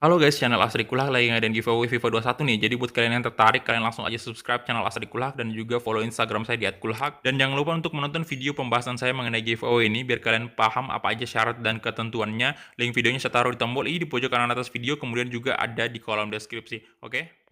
Halo guys, channel Asri Kulah lagi ngadain giveaway FIFA 21 nih. Jadi buat kalian yang tertarik, kalian langsung aja subscribe channel Asri Kulah dan juga follow Instagram saya di @kulhak. Dan jangan lupa untuk menonton video pembahasan saya mengenai giveaway ini biar kalian paham apa aja syarat dan ketentuannya. Link videonya saya taruh di tombol i di pojok kanan atas video, kemudian juga ada di kolom deskripsi. Oke?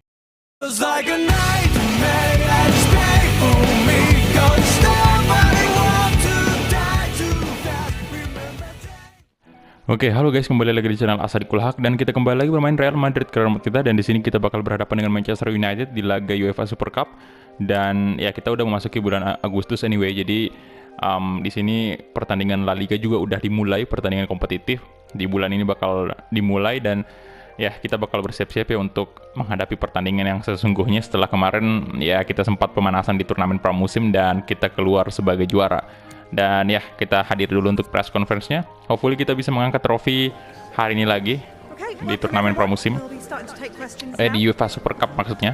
Oke, halo guys, kembali lagi di channel Asadi Kulhak dan kita kembali lagi bermain Real Madrid ke remote kita, dan di sini kita bakal berhadapan dengan Manchester United di laga UEFA Super Cup. Dan ya, kita udah memasuki bulan Agustus anyway, jadi di sini pertandingan La Liga juga udah dimulai, pertandingan kompetitif di bulan ini bakal dimulai, dan ya kita bakal bersiap-siap ya untuk menghadapi pertandingan yang sesungguhnya setelah kemarin ya kita sempat pemanasan di turnamen pramusim dan kita keluar sebagai juara. Dan ya, kita hadir dulu untuk press conference-nya. Hopefully kita bisa mengangkat trofi hari ini lagi di turnamen pramusim. Di UEFA Super Cup maksudnya.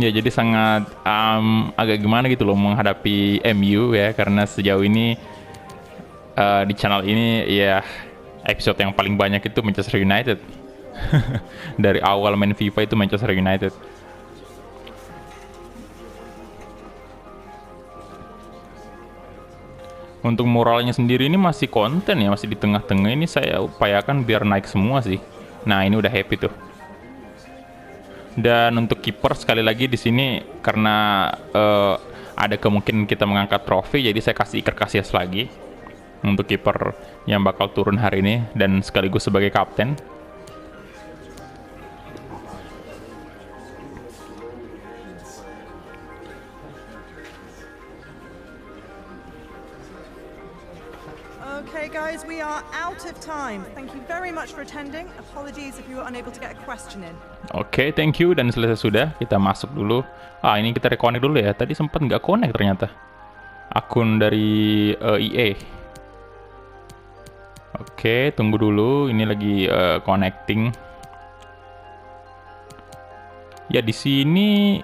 Ya, jadi sangat agak gimana gitu loh menghadapi MU ya, karena sejauh ini di channel ini ya episode yang paling banyak itu Manchester United. Dari awal main FIFA itu Manchester United. Untuk moralnya sendiri ini masih konten ya, masih di tengah-tengah, ini saya upayakan biar naik semua sih. Nah, ini udah happy tuh. Dan untuk kiper sekali lagi di sini karena ada kemungkinan kita mengangkat trofi, jadi saya kasih Iker Casillas lagi untuk kiper yang bakal turun hari ini dan sekaligus sebagai kapten. Okay guys, we are out of time. Thank you very much for attending. Apologies if you were unable to get a question in. Oke, thank you. Dan selesai sudah, kita masuk dulu. Ini kita reconnect dulu ya. Tadi sempat nggak connect ternyata. Akun dari EA. Oke, tunggu dulu. Ini lagi connecting. Ya, di sini.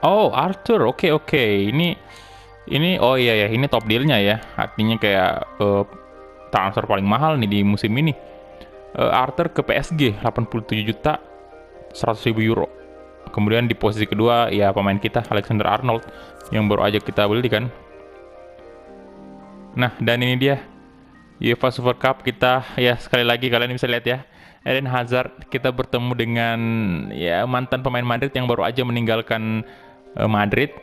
Oh, Arthur. Oke. Ini oh iya ya, ini top dealnya ya. Artinya kayak transfer paling mahal nih di musim ini. Arthur ke PSG 87 juta 100.000 euro. Kemudian di posisi kedua ya pemain kita Alexander Arnold yang baru aja kita beli kan. Nah, dan ini dia UEFA Super Cup kita ya, sekali lagi kalian bisa lihat ya. Eden Hazard, kita bertemu dengan ya mantan pemain Madrid yang baru aja meninggalkan Madrid.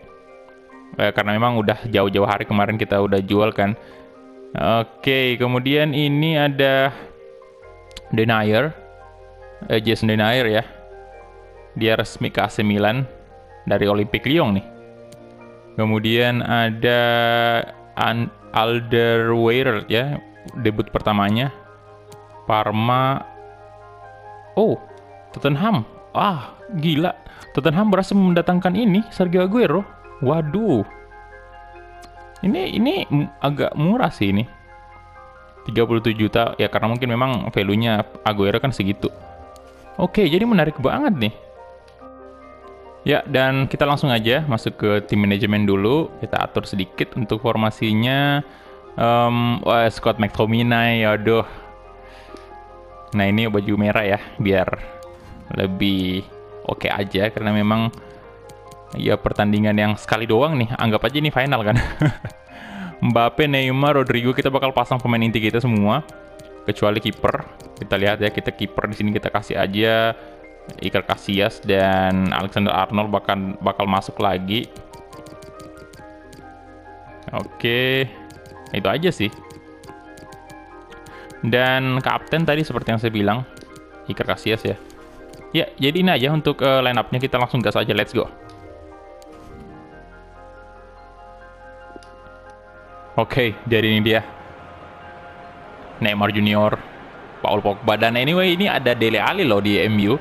Karena memang udah jauh-jauh hari kemarin kita udah jual kan. Oke, kemudian ini ada Denayer, Jason Denayer ya. Dia resmi ke AC Milan dari Olympique Lyon nih. Kemudian ada Alderweireld ya, debut pertamanya. Parma. Oh, Tottenham. Gila. Tottenham berhasil mendatangkan ini Sergio Aguero. Waduh. Ini agak murah sih ini. 37 juta ya, karena mungkin memang value-nya Aguero kan segitu. Oke, jadi menarik banget nih. Ya, dan kita langsung aja masuk ke tim manajemen dulu. Kita atur sedikit untuk formasinya. Scott McTominay, aduh. Nah, ini baju merah ya, biar lebih oke aja, karena memang ya pertandingan yang sekali doang nih, anggap aja ini final kan. Mbappe, Neymar, Rodrigo, kita bakal pasang pemain inti kita semua kecuali kiper. Kita lihat ya, kita kiper di sini kita kasih aja Iker Casillas, dan Alexander Arnold bakal masuk lagi. Oke, itu aja sih. Dan kapten tadi seperti yang saya bilang Iker Casillas ya. Ya, jadi ini aja untuk line up-nya, kita langsung gas aja, let's go. Oke, jadi ini dia Neymar Junior, Paul Pogba, dan anyway ini ada Dele Alli loh di MU.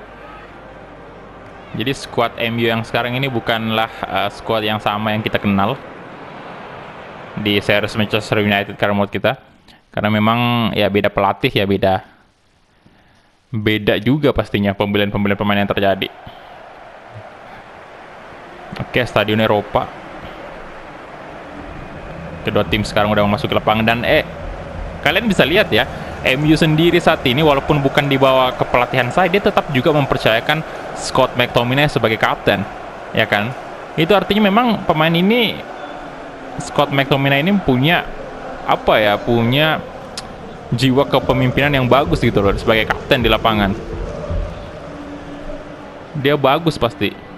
Jadi squad MU yang sekarang ini bukanlah squad yang sama yang kita kenal di series Manchester United karena menurut kita, karena memang ya beda pelatih ya, beda juga pastinya pembelian pemain yang terjadi. Oke, Stadion Eropa. Kedua tim sekarang udah memasuki lapangan dan kalian bisa lihat ya, MU sendiri saat ini walaupun bukan dibawa ke pelatihan saya, dia tetap juga mempercayakan Scott McTominay sebagai kapten, ya kan? Itu artinya memang pemain ini, Scott McTominay ini punya apa ya, punya jiwa kepemimpinan yang bagus gitu loh sebagai kapten di lapangan. Dia bagus pasti.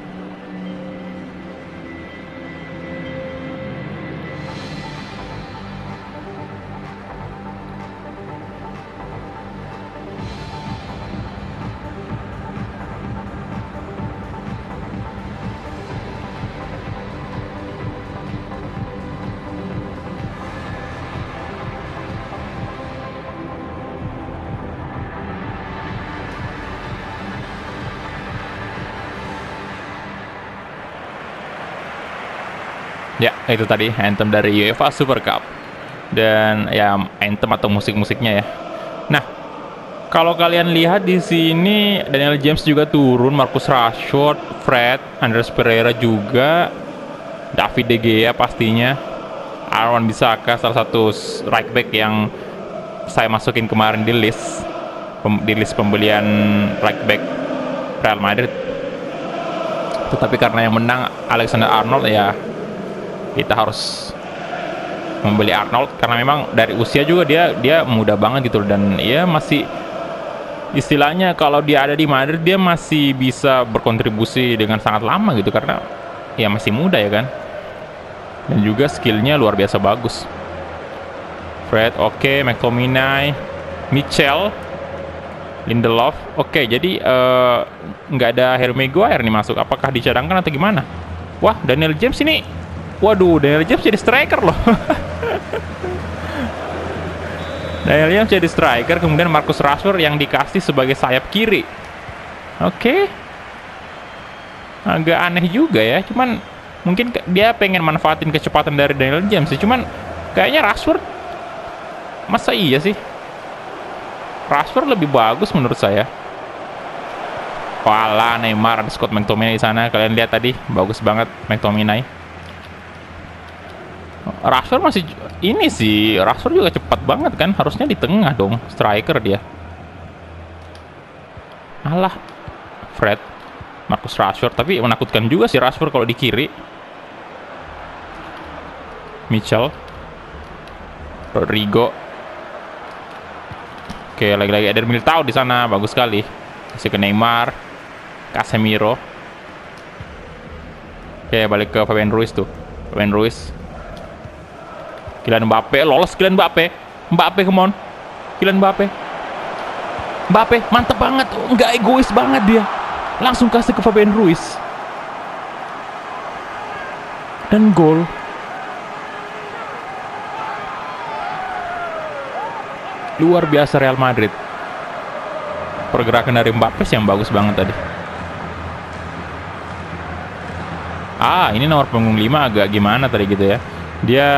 Ya, itu tadi anthem dari UEFA Super Cup. Dan ya anthem atau musik-musiknya ya. Nah, kalau kalian lihat di sini Daniel James juga turun, Marcus Rashford, Fred, Andreas Pereira juga, David De Gea pastinya, Aaron Bissaka salah satu right back yang saya masukin kemarin di list pembelian right back Real Madrid. Tetapi karena yang menang Alexander Arnold, ya kita harus membeli Arnold karena memang dari usia juga dia muda banget gitu, dan ya masih istilahnya kalau dia ada di Madrid dia masih bisa berkontribusi dengan sangat lama gitu karena ya masih muda ya kan, dan juga skillnya luar biasa bagus. Fred oke, McTominay, Mitchell, Lindelof oke. Jadi nggak ada Harry Maguire nih masuk, apakah dicadangkan atau gimana? Wah, Daniel James ini, waduh, Daniel James jadi striker loh. Daniel James jadi striker, kemudian Marcus Rashford yang dikasih sebagai sayap kiri. Oke. Agak aneh juga ya, cuman mungkin dia pengen manfaatin kecepatan dari Daniel James sih, cuman kayaknya Rashford, masa iya sih? Rashford lebih bagus menurut saya. Walah, Neymar dan Scott McTominay di sana, kalian lihat tadi, bagus banget McTominay. Rashford masih ini sih, Rashford juga cepat banget kan, harusnya di tengah dong, striker dia. Alah, Fred, Marcus Rashford, tapi menakutkan juga sih Rashford kalau di kiri. Mitchell, Rodrigo. Oke, lagi-lagi ada Militao di sana, bagus sekali. Kasih ke Neymar, Casemiro. Oke, balik ke Fabian Ruiz tuh, Fabian Ruiz. Kylian Mbappe, lolos Kylian Mbappe. Mbappe, come on. Kylian Mbappe. Mbappe, mantep banget. Nggak egois banget dia. Langsung kasih ke Fabian Ruiz. Dan gol. Luar biasa Real Madrid. Pergerakan dari Mbappe sih yang bagus banget tadi. Ini nomor punggung 5 agak gimana tadi gitu ya. Dia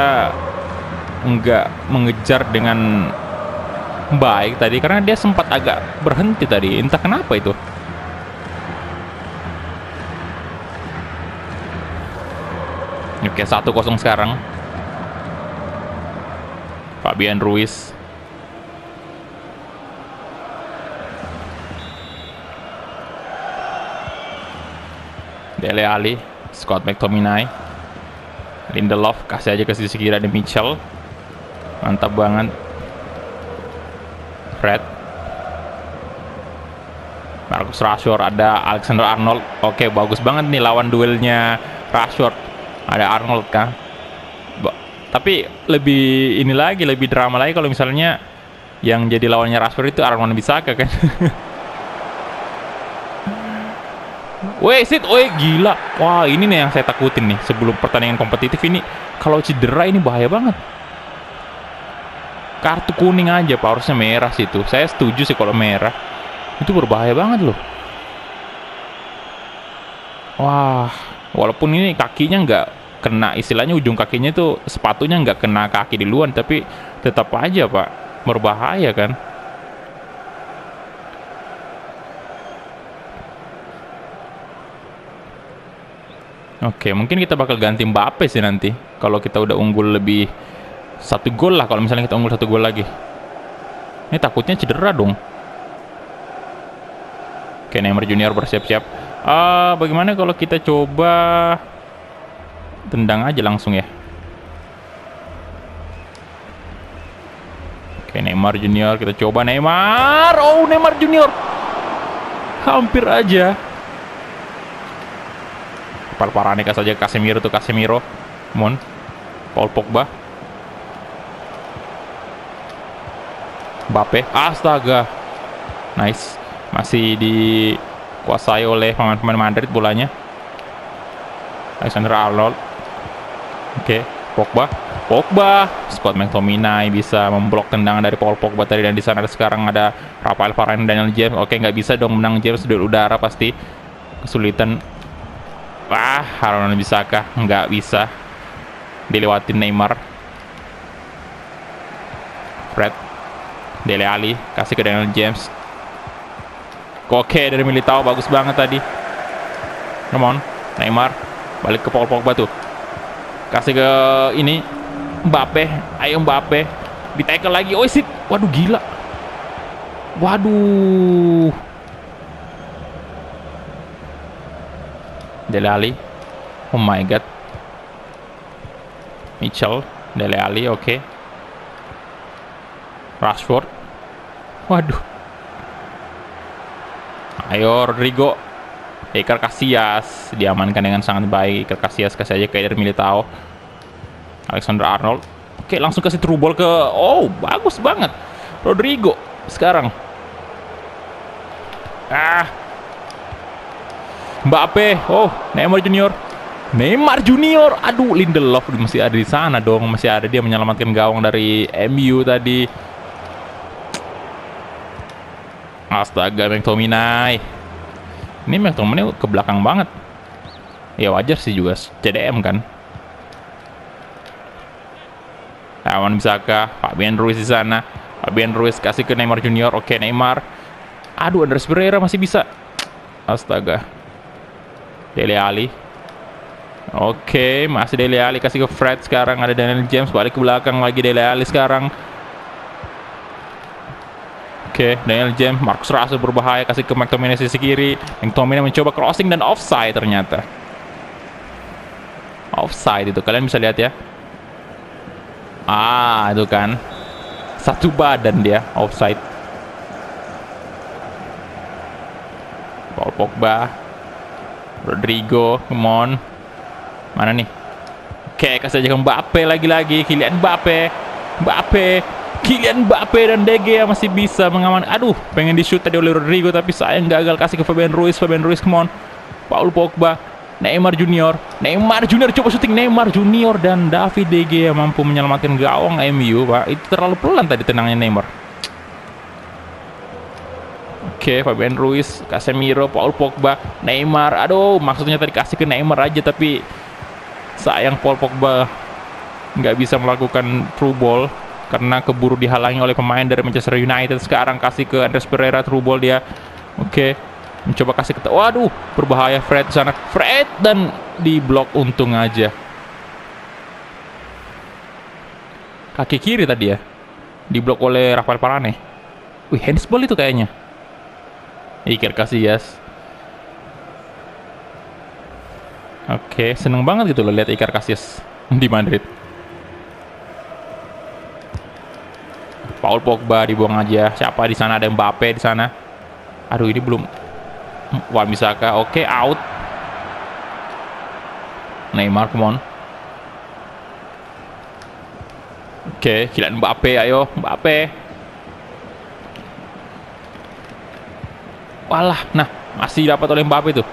nggak mengejar dengan baik tadi karena dia sempat agak berhenti tadi, entah kenapa itu. Oke, 1-0 sekarang. Fabian Ruiz. Dele Alli, Scott McTominay, Lindelof, kasih aja ke sisi kiri ada Mitchell. Mantap banget. Fred, Marcus Rashford, ada Alexander Arnold. Oke, bagus banget nih lawan duelnya Rashford. Ada Arnold kan. Tapi lebih ini lagi, lebih drama lagi kalau misalnya yang jadi lawannya Rashford itu Aaron Bissaka kan. Gila. Wah, ini nih yang saya takutin nih sebelum pertandingan kompetitif ini. Kalau cedera ini bahaya banget. Kartu kuning aja Pak, harusnya merah sih itu. Saya setuju sih kalau merah. Itu berbahaya banget loh. Wah, walaupun ini kakinya nggak kena, istilahnya ujung kakinya itu sepatunya nggak kena kaki duluan, tapi tetap aja Pak, berbahaya kan. Oke, mungkin kita bakal ganti Mbappe sih nanti. Kalau kita udah unggul lebih 1 gol lah kalau misalnya kita unggul 1 gol lagi. Ini takutnya cedera dong. Oke, Neymar Junior bersiap-siap. Bagaimana kalau kita coba tendang aja langsung ya? Oke, Neymar Junior, kita coba Neymar. Oh, Neymar Junior. Hampir aja. Parah-parah nih saja Casemiro tuh, Casemiro. Come on. Paul Pogba. Mbappe. Astaga. Nice. Masih dikuasai oleh pemain-pemain Madrid bolanya. Alexander Arnold. Oke, Pogba. Scott McTominay bisa memblok tendangan dari Paul Pogba tadi, dan di sana sekarang ada Rafael Varane, Daniel James. Oke, nggak bisa dong menang James dari udara, pasti kesulitan. Harun bisakah? Nggak bisa. Dilewatin Neymar. Fred. Dele Alli kasih ke Daniel James. Oke, dari Militao bagus banget tadi. Come on, Neymar balik ke Paul Pogba tuh. Kasih ke ini Mbappe. Ayo Mbappe. Di-tackle lagi. Oh, shit. Waduh, gila. Waduh. Dele Alli. Oh my god. Mitchell, Dele Alli, oke. Rashford. Waduh. Ayo Rodrigo. Iker Casillas diamankan dengan sangat baik. Iker Casillas kasih aja ke Eder Militao. Alexander Arnold. Oke, langsung kasih through ball ke... Oh, bagus banget. Rodrigo sekarang. Mbappe. Oh, Neymar Junior. Aduh, Lindelof masih ada di sana dong. Masih ada, dia menyelamatkan gawang dari MU tadi. Astaga, McTominay. Ini McTominay ke belakang banget. Ya wajar sih juga, CDM kan. Awan Bisaka, Fabian Ruiz di sana. Fabian Ruiz kasih ke Neymar Junior. Oke, Neymar. Aduh, Andres Pereira masih bisa. Astaga. Dele Alli. Oke, masih Dele Alli kasih ke Fred. Sekarang ada Daniel James balik ke belakang lagi. Dele Alli sekarang. Oke, Daniel James, Marcus Rashford berbahaya, kasih ke McTominay sisi kiri. McTominay mencoba crossing dan offside ternyata. Offside itu, kalian bisa lihat ya. Itu kan. Satu badan dia, offside. Paul Pogba. Rodrigo, come on. Mana nih? Oke, kasih aja ke Mbappe lagi-lagi. Kylian Mbappe dan De Gea masih bisa mengaman. Aduh, pengen di-shoot tadi oleh Rodrigo tapi sayang gagal. Kasih ke Fabian Ruiz, come on. Paul Pogba, Neymar Junior coba syuting. Neymar Junior dan David De Gea mampu menyelamatkan gawang MU, Pak. Itu terlalu pelan tadi tenangnya Neymar. Oke, Fabian Ruiz, Casemiro, Paul Pogba, Neymar. Aduh, maksudnya tadi kasih ke Neymar aja tapi sayang Paul Pogba nggak bisa melakukan through ball karena keburu dihalangi oleh pemain dari Manchester United. Sekarang kasih ke Andres Pereira, through ball dia. Oke, mencoba kasih ke... Waduh, berbahaya Fred sana. Fred dan diblok, untung aja. Kaki kiri tadi ya. Diblok oleh Rafael Varane. Wih, handsball itu kayaknya. Iker Casillas. Oke, seneng banget gitu loh lihat Iker Casillas di Madrid. Paul Pogba dibuang aja. Siapa di sana? Ada Mbappe di sana. Aduh, ini belum. Wan Bisaka. Oke, out. Neymar, come on. Oke, Kylian Mbappe, ayo Mbappe. Walah, nah masih dapat oleh Mbappe tuh.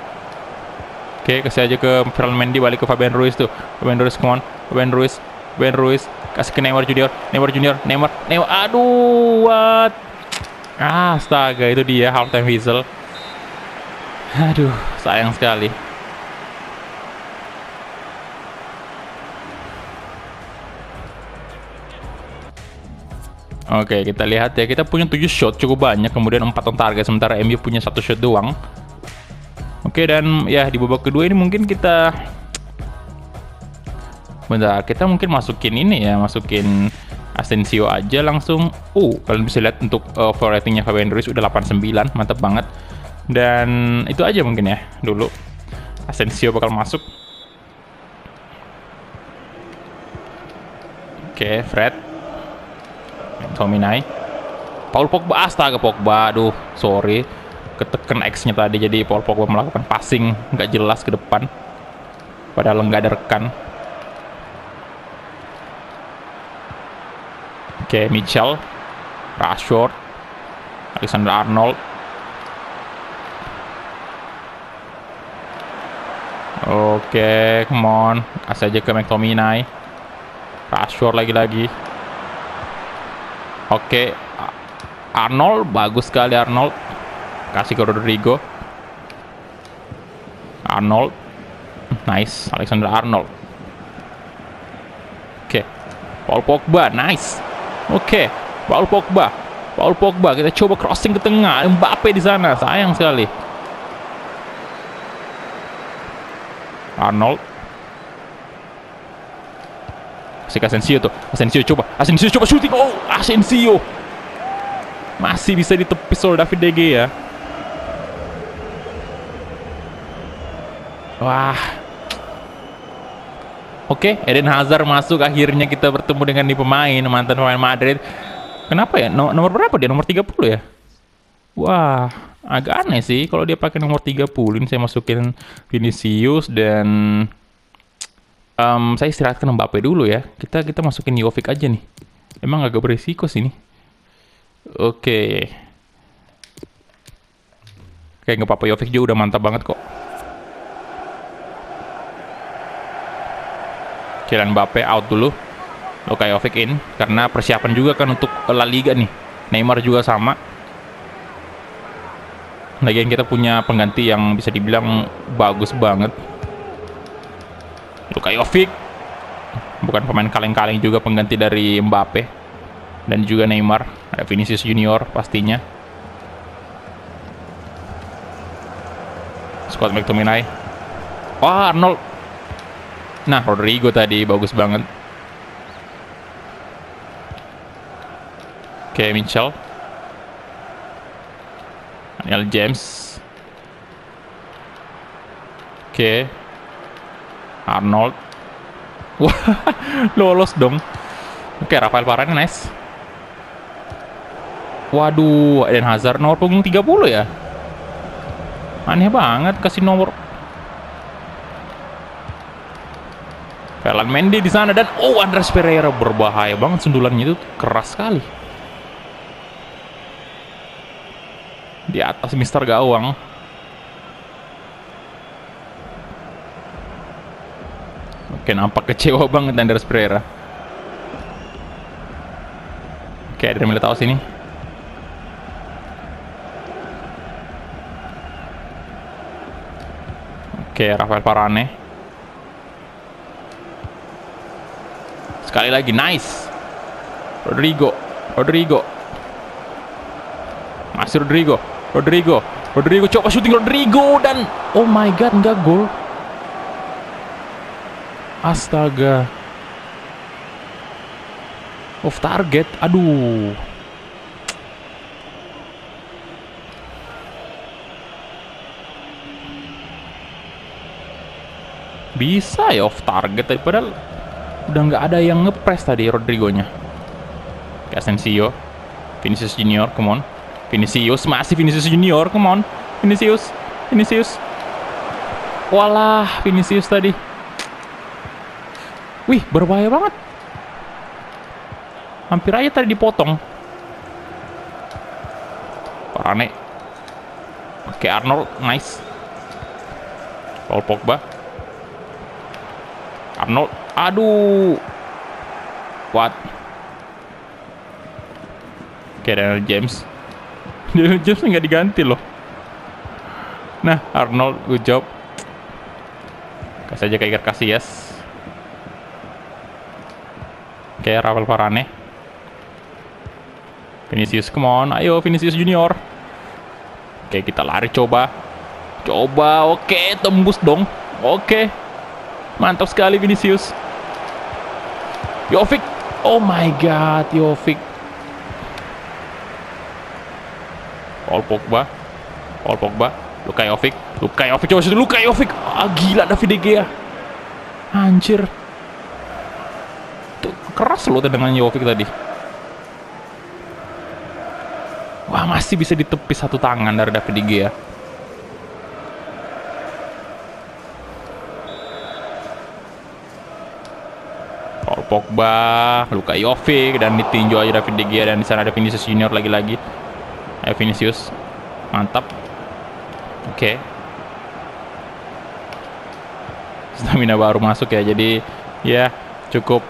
Oke, kasih aja ke Ferland Mendy, balik ke Fabian Ruiz tuh. Fabian Ruiz, come on. Fabian Ruiz. Kasih ke Neymar Junior. Aduh, what? Astaga, itu dia halftime whistle. Aduh, sayang sekali. Oke, kita lihat ya. Kita punya 7 shot, cukup banyak. Kemudian 4 on target, sementara MU punya 1 shot doang. Oke, dan ya di babak kedua ini mungkin kita Bentar, kita mungkin masukin ini ya, masukin Asensio aja langsung. Kalian bisa lihat untuk floor ratingnya Fabian Ruiz udah 89, mantap banget. Dan itu aja mungkin ya dulu. Asensio bakal masuk. Oke, Fred. Tominay. Paul Pogba, astaga Pogba, aduh, sorry. Ketekan X-nya tadi, jadi Paul Pogba melakukan passing nggak jelas ke depan. Padahal nggak ada rekan. Oke, Mitchell, Rashford, Alexander Arnold. Oke, come on, kasih aja ke McTominay. Rashford lagi-lagi. Oke, Arnold, bagus sekali Arnold. Kasih ke Rodrigo. Arnold, nice, Alexander Arnold. Oke, Paul Pogba, nice. Oke, Paul Pogba, kita coba crossing ke tengah. Mbappe di sana, sayang sekali. Arnold. Kasih ke Asensio tuh. Asensio coba shooting. Asensio. Masih bisa ditepis oleh David De Gea. Wah. Oke, Eden Hazard masuk. Akhirnya kita bertemu dengan nih pemain, mantan pemain Madrid. Kenapa ya? Nomor berapa dia? Nomor 30 ya? Wah, agak aneh sih kalau dia pakai nomor 30. Ini saya masukin Vinicius dan saya istirahatkan Mbappe dulu ya. Kita masukin Jovic aja nih. Emang agak berisiko sih ini. Oke, nggak apa-apa, Jovic juga udah mantap banget kok. Kylian Mbappe out dulu. Luka Jovic in karena persiapan juga kan untuk La Liga nih. Neymar juga sama. Lagian kita punya pengganti yang bisa dibilang bagus banget. Luka Jovic bukan pemain kaleng-kaleng juga, pengganti dari Mbappe dan juga Neymar. Ada Vinicius Junior pastinya. Scott McTominay. Arnold. Nah, Rodrigo tadi bagus banget. Oke, Mitchell. Daniel James. Oke. Arnold. Wah, lolos dong. Oke, Rafael Varane, nice. Waduh, Eden Hazard nomor punggung 30 ya. Aneh banget kasih nomor. Ferland Mendy di sana dan Andreas Pereira, berbahaya banget sundulannya, itu keras sekali. Di atas Mister Gawang. Oke, nampak kecewa banget Andreas Pereira. Oke, ada Militao sini. Oke, Rafael Varane. Sekali lagi, nice. Rodrigo. Masih Rodrigo coba shooting Rodrigo dan oh my god, nggak gol. Astaga. Off target. Aduh. Bisa ya off target tadi, padahal udah nggak ada yang ngepres tadi Rodrigo-nya. Asensio, Vinicius Junior, come on. Vinicius, masih Vinicius Junior, come on. Vinicius. Walah, Vinicius tadi. Wih, berbahaya banget. Hampir aja tadi dipotong. Varane. Oke, Arnold, nice. Paul Pogba. Arnold, aduh. What? Oke, Daniel James. Daniel James nggak diganti loh. Nah, Arnold, good job. Kasih aja ke Iker Casillas. Oke, Rafael Varane. Vinicius, come on. Ayo, Vinicius Junior. Oke, kita lari coba. Oke, tembus dong. Oke. Mantap sekali Vinicius. Jovic. Oh my god, Jovic. Paul Pogba. Luka Jovic. Coba situ Luka Jovic. Ah, gila David De Gea. Anjir. Tuh keras loh tendangan Jovic tadi. Wah, masih bisa ditepis satu tangan dari David De Gea. Paul Pogba, Luka Jovic, dan ditinju aja David De Gea, dan di sana ada Vinicius Junior lagi-lagi. Vinicius, mantap. Oke. Stamina baru masuk ya, jadi ya cukup.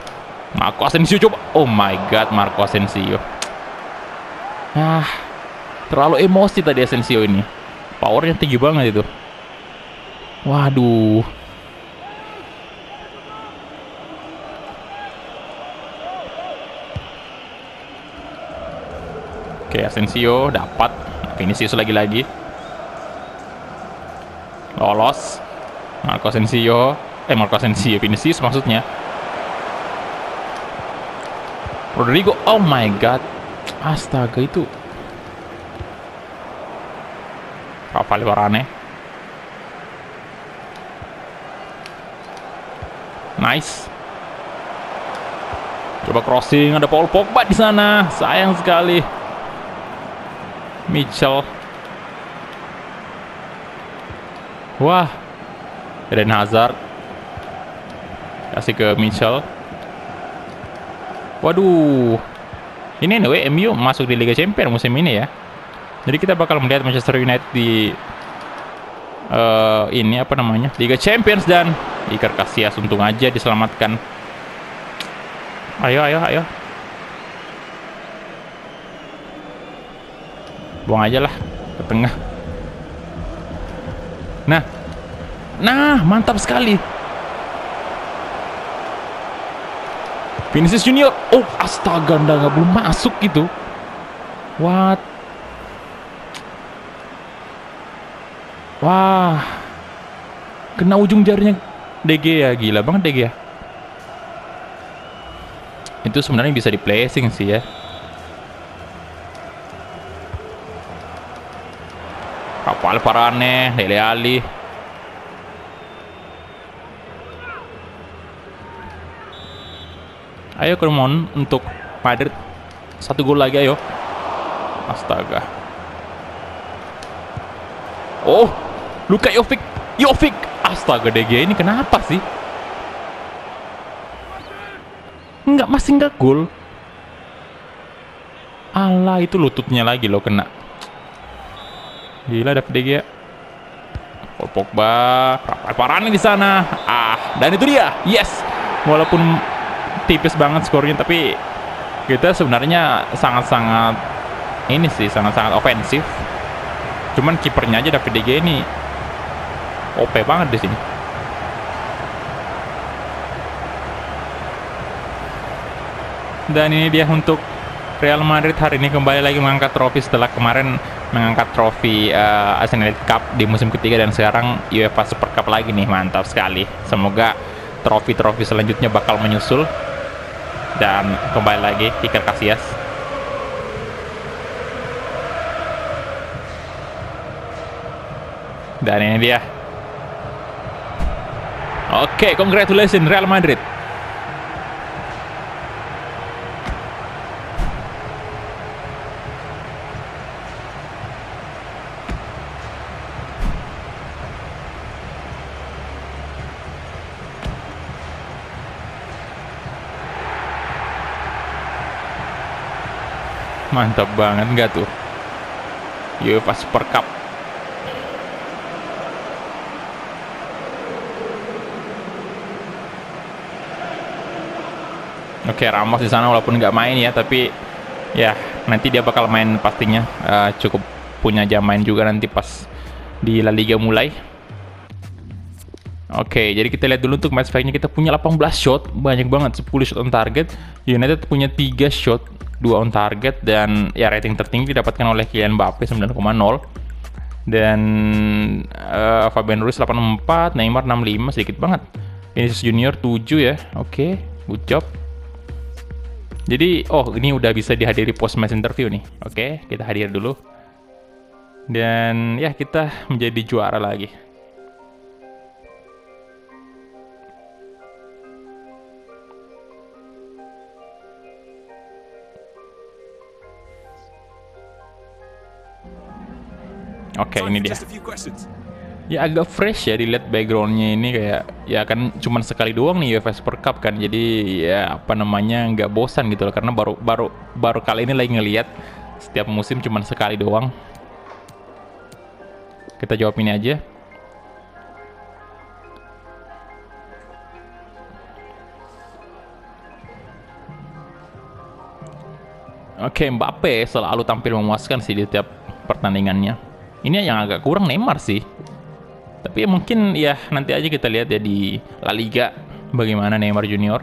Marco Asensio coba. Oh my god, Marco Asensio. Terlalu emosi tadi Asensio ini. Powernya tinggi banget itu. Waduh. Oke, Asensio dapat. Vinicius lagi-lagi. Lolos. Marco Asensio, Vinicius maksudnya. Rodrigo, oh my god. Astaga, itu Rafael Varane. Nice. Coba crossing, ada Paul Pogba di sana. Sayang sekali. Mitchell. Wah. Eden Hazard. Kasih ke Mitchell. Waduh. Ini anyway, MU masuk di Liga Champions musim ini ya. Jadi kita bakal melihat Manchester United di ini apa namanya, Liga Champions, dan Iker Casillas untung aja diselamatkan. Ayo. Buang aja lah ke tengah. Nah, mantap sekali. Vinicius Junior. Oh, astaga, nggak belum masuk gitu. What? Wah. Kena ujung jarinya De Gea, gila banget De Gea. Itu sebenarnya bisa di placing sih ya. Rafael Varane, Dele Alli. Ayo Kremon untuk Madrid. 1 gol lagi, ayo. Astaga. Oh, Luka Jovic. Astaga, De Gea ini kenapa sih? Masih nggak gol. Alah, itu lututnya lagi loh kena. Gila David De Gea. Paul Pogba, Rafael Varane di sana. Dan itu dia. Yes. Walaupun tipis banget skornya, tapi kita sebenarnya sangat-sangat ofensif. Cuman kipernya aja David De Gea ini OP banget di sini. Dan ini dia untuk Real Madrid hari ini kembali lagi mengangkat trofi setelah kemarin mengangkat trofi Asian Elite Cup di musim ketiga, dan sekarang UEFA Super Cup lagi nih. Mantap sekali. Semoga trofi-trofi selanjutnya bakal menyusul. Dan kembali lagi Iker Casillas. Dan ini dia. Oke, congratulations Real Madrid. Mantap banget nggak tuh? UEFA Super Cup. Oke, Ramos di sana walaupun nggak main ya, tapi ya nanti dia bakal main pastinya. Cukup punya jam main juga nanti pas di La Liga mulai. Oke, jadi kita lihat dulu untuk match fact-nya. Kita punya 18 shot, banyak banget, 10 shot on target. United punya 3 shot, 2 on target, dan ya rating tertinggi didapatkan oleh Kylian Mbappe 9,0, dan Fabian Ruiz 84, Neymar 65, sedikit banget. Vinicius Junior 7 ya. Oke, good job. Jadi, oh ini udah bisa dihadiri post match interview nih. Oke, kita hadir dulu. Dan ya kita menjadi juara lagi. Oke, ini dia. Ya agak fresh ya dilihat backgroundnya ini, kayak ya kan cuman sekali doang nih UEFA Super Cup kan, jadi ya apa namanya nggak bosan gitu loh, karena baru kali ini lagi ngelihat setiap musim cuman sekali doang. Kita jawab ini aja. Oke, Mbappe selalu tampil memuaskan sih di tiap pertandingannya. Ini yang agak kurang Neymar sih. Tapi mungkin ya nanti aja kita lihat ya di La Liga bagaimana Neymar Junior.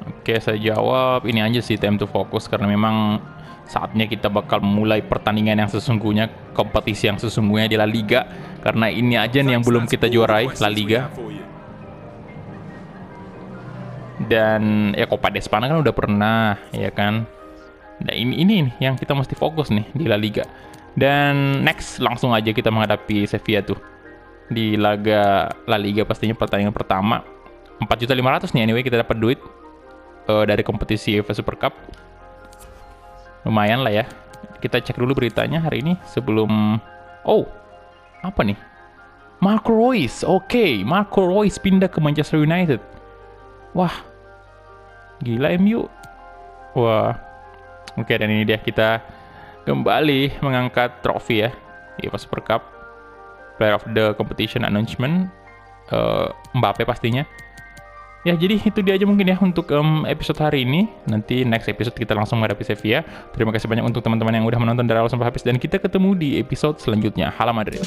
Oke, saya jawab ini aja sih, time to focus, karena memang saatnya kita bakal mulai pertandingan yang sesungguhnya, kompetisi yang sesungguhnya di La Liga, karena ini aja nih yang belum kita juarai, La Liga. Dan ya Copa de España kan udah pernah, ya kan. Nah ini nih yang kita mesti fokus nih di La Liga. Dan next langsung aja kita menghadapi Sevilla tuh di laga La Liga, pastinya pertandingan pertama. 4.500.000 nih anyway kita dapat duit dari kompetisi UEFA Super Cup. Lumayan lah ya. Kita cek dulu beritanya hari ini sebelum. Oh, apa nih? Marco Reus. Oke, Marco Reus pindah ke Manchester United. Wah, gila MU. Wah, oke, dan ini dia kita kembali mengangkat trofi ya, UEFA Super Cup, Player of the Competition announcement, Mbappe pastinya. Ya, jadi itu dia aja mungkin ya untuk episode hari ini. Nanti next episode kita langsung menghadapi Sevilla. Terima kasih banyak untuk teman-teman yang udah menonton dari awal sampai habis, dan kita ketemu di episode selanjutnya. Hala Madrid.